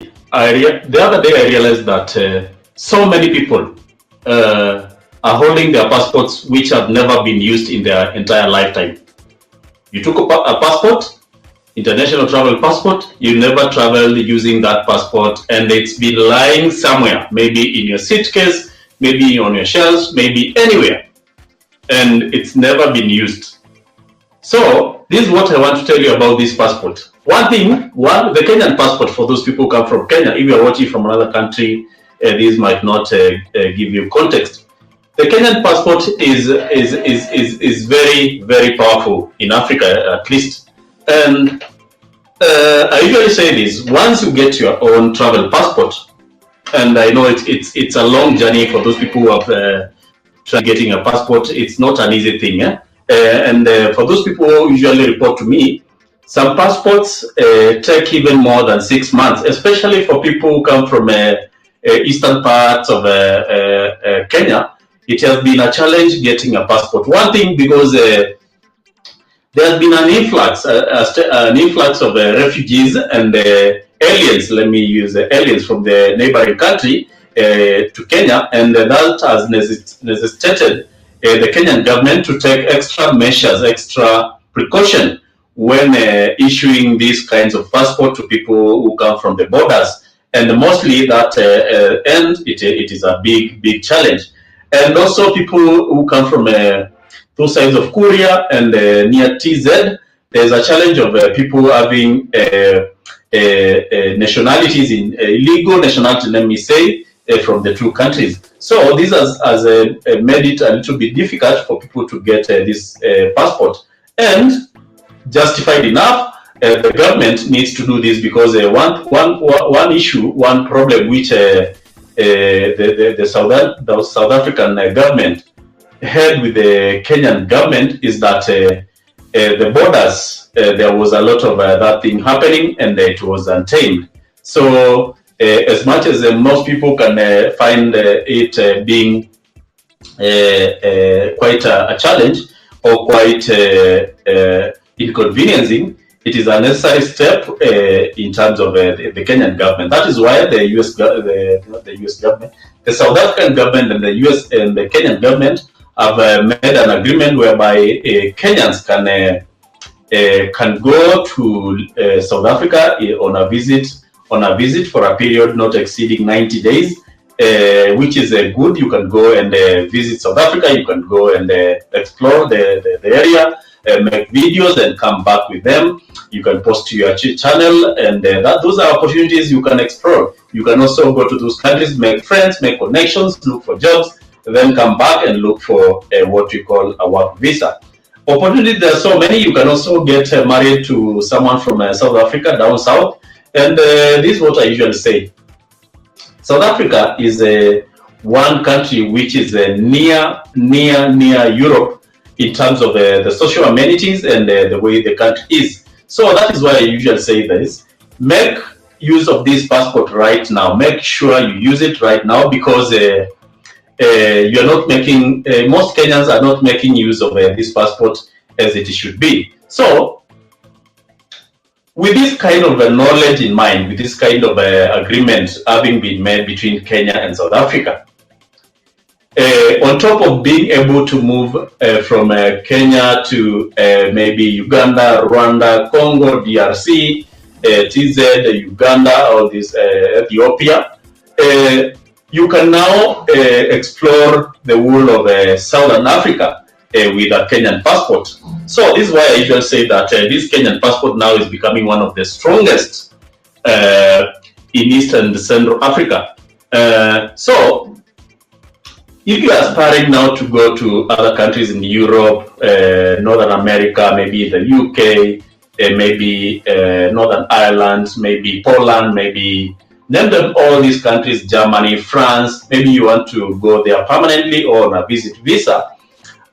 The other day I realized that so many people are holding their passports which have never been used in their entire lifetime. You took a passport, international travel passport, you never traveled using that passport, and it's been lying somewhere, maybe in your suitcase, maybe on your shelves, maybe anywhere, and it's never been used. So this is what I want to tell you about this passport. The Kenyan passport, for those people who come from Kenya, if you're watching from another country, this might not give you context. The Kenyan passport is very, very powerful in Africa, at least. And I usually say this: once you get your own travel passport, and I know it's a long journey for those people who have tried getting a passport. It's not an easy thing, eh? And for those people who usually report to me, some passports take even more than 6 months, especially for people who come from eastern parts of Kenya. It has been a challenge getting a passport. One thing, because there has been an influx of refugees and aliens. Let me use aliens from the neighboring country to Kenya, and that has necessitated the Kenyan government to take extra measures, extra precaution when issuing these kinds of passport to people who come from the borders. And mostly that end, it is a big challenge. And also people who come from two sides of Korea and near TZ, there's a challenge of people having nationalities, in illegal nationality, let me say, from the two countries. So this has made it a little bit difficult for people to get this passport. And justified enough, the government needs to do this, because one issue, one problem which the South African government had with the Kenyan government is that the borders, there was a lot of that thing happening, and it was untamed. So as much as most people can find it being quite a challenge or quite inconveniencing, it is a necessary step in terms of the Kenyan government. That is why the US government, the South African government, and the US and the Kenyan government have made an agreement whereby Kenyans can go to South Africa on a visit for a period not exceeding 90 days, which is good. You can go and visit South Africa. You can go and explore the area, make videos, and come back with them. You can post to your channel, and those are opportunities you can explore. You can also go to those countries, make friends, make connections, look for jobs, then come back and look for what we call a work visa. Opportunities, there are so many. You can also get married to someone from South Africa down south. And this is what I usually say. South Africa is one country which is near Europe in terms of the social amenities and the way the country is. So that is why I usually say this: make use of this passport right now. Make sure you use it right now, because you're not making, most Kenyans are not making use of this passport as it should be. So with this kind of knowledge in mind, with this kind of agreement having been made between Kenya and South Africa, on top of being able to move from Kenya to maybe Uganda, Rwanda, Congo, DRC, TZ, Uganda, all this Ethiopia, you can now explore the whole of Southern Africa with a Kenyan passport. So this is why I usually say that this Kenyan passport now is becoming one of the strongest in East and Central Africa. So if you are aspiring now to go to other countries in Europe, Northern America, maybe the UK, maybe Northern Ireland, maybe Poland, maybe name them, all these countries, Germany, France, maybe you want to go there permanently or on a visit visa.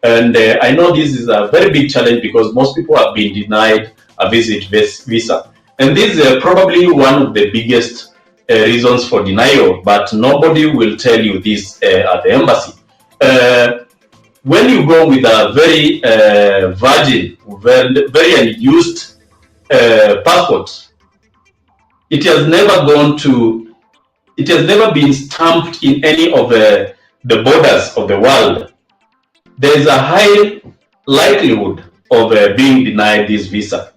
And I know this is a very big challenge, because most people have been denied a visit visa. And this is probably one of the biggest reasons for denial, but nobody will tell you this at the embassy. When you go with a very virgin, very unused passport, it has never gone to, it has never been stamped in any of the borders of the world. There is a high likelihood of being denied this visa.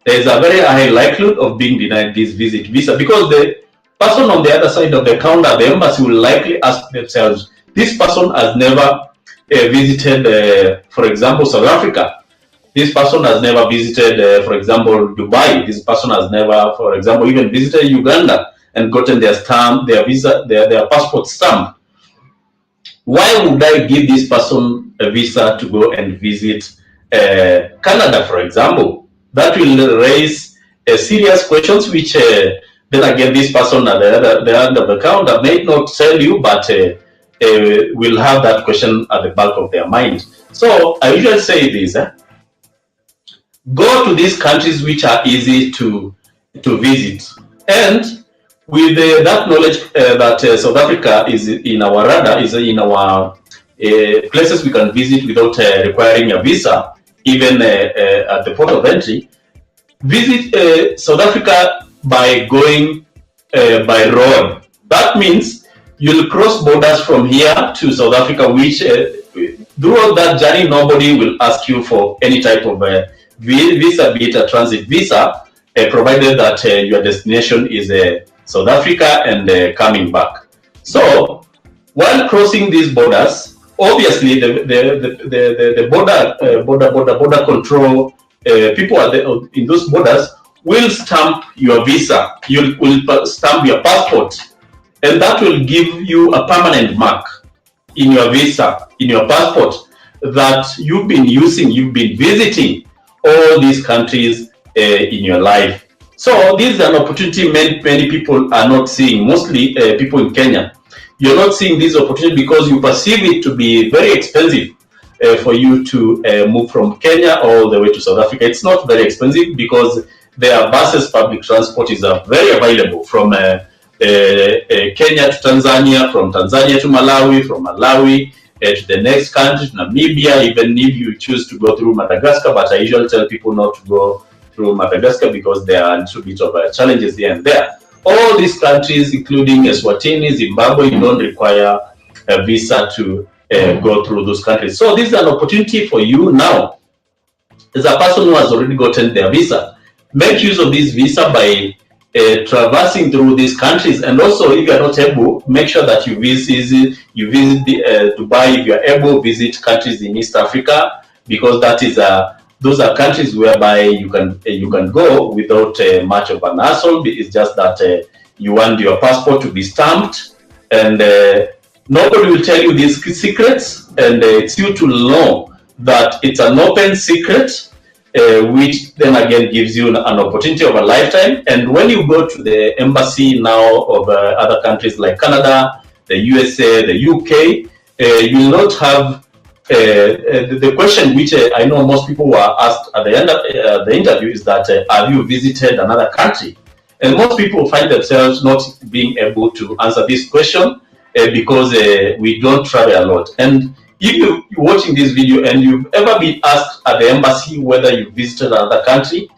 There is a very high likelihood of being denied this visa because the person on the other side of the counter, the embassy, will likely ask themselves, this person has never visited, for example, South Africa. This person has never visited, for example, Dubai. This person has never, for example, even visited Uganda and gotten their stamp, their visa, their passport stamp. Why would I give this person a visa to go and visit Canada, for example? That will raise serious questions, which then again, this person at the end of the counter may not tell you, but will have that question at the back of their mind. So I usually say this, go to these countries which are easy to visit. And with that knowledge that South Africa is in our radar, is in our places we can visit without requiring a visa, even at the port of entry, visit South Africa by going by road. That means you'll cross borders from here to South Africa, which throughout that journey, nobody will ask you for any type of visa, be it a transit visa, provided that your destination is South Africa and coming back. So while crossing these borders, obviously the border control people in those borders will stamp your visa. You will stamp your passport, and that will give you a permanent mark in your visa, in your passport, that you've been using, you've been visiting all these countries in your life. So this is an opportunity many people are not seeing, mostly people in Kenya. You're not seeing this opportunity because you perceive it to be very expensive for you to move from Kenya all the way to South Africa. It's not very expensive because their buses, public transport is very available from Kenya to Tanzania, from Tanzania to Malawi, from Malawi to the next country, to Namibia, even if you choose to go through Madagascar. But I usually tell people not to go through Madagascar because there are a little bit of challenges here and there. All these countries, including Eswatini, Zimbabwe, you don't require a visa to go through those countries. So this is an opportunity for you now, as a person who has already gotten their visa. Make use of this visa by traversing through these countries, and also if you are not able, make sure that you visit Dubai. If you are able, visit countries in East Africa, because that is those are countries whereby you can go without much of an hassle. It's just that you want your passport to be stamped, and nobody will tell you these secrets, and it's you to know that it's an open secret. Which then again gives you an opportunity of a lifetime. And when you go to the embassy now of other countries like Canada, the USA, the UK, you will not have the question which I know most people were asked at the end of the interview is that have you visited another country? And most people find themselves not being able to answer this question because we don't travel a lot. And if you're watching this video and you've ever been asked at the embassy whether you visited another country,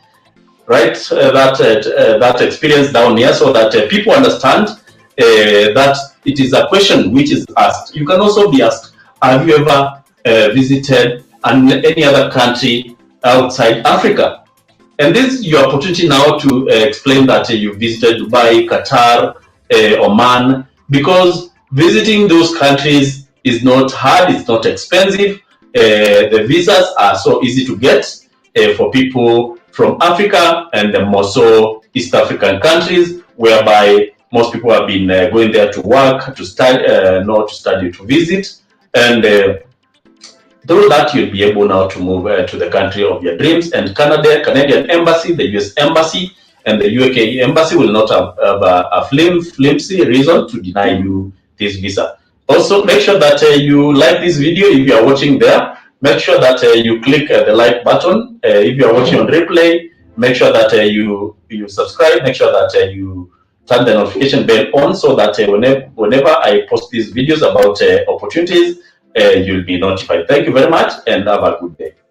right, that experience down here, so that people understand that it is a question which is asked. You can also be asked, have you ever visited any other country outside Africa? And this is your opportunity now to explain that you visited Dubai, Qatar, Oman, because visiting those countries is not hard, it's not expensive. The visas are so easy to get for people from Africa and more so East African countries, whereby most people have been going there to work, to study, not to study, to visit. And through that, you'll be able now to move to the country of your dreams. And Canadian Embassy, the US Embassy, and the UK Embassy will not have a flimsy reason to deny you this visa. Also, make sure that you like this video if you are watching there. Make sure that you click the like button. If you are watching on replay, make sure that you subscribe. Make sure that you turn the notification bell on, so that whenever I post these videos about opportunities, you'll be notified. Thank you very much, and have a good day.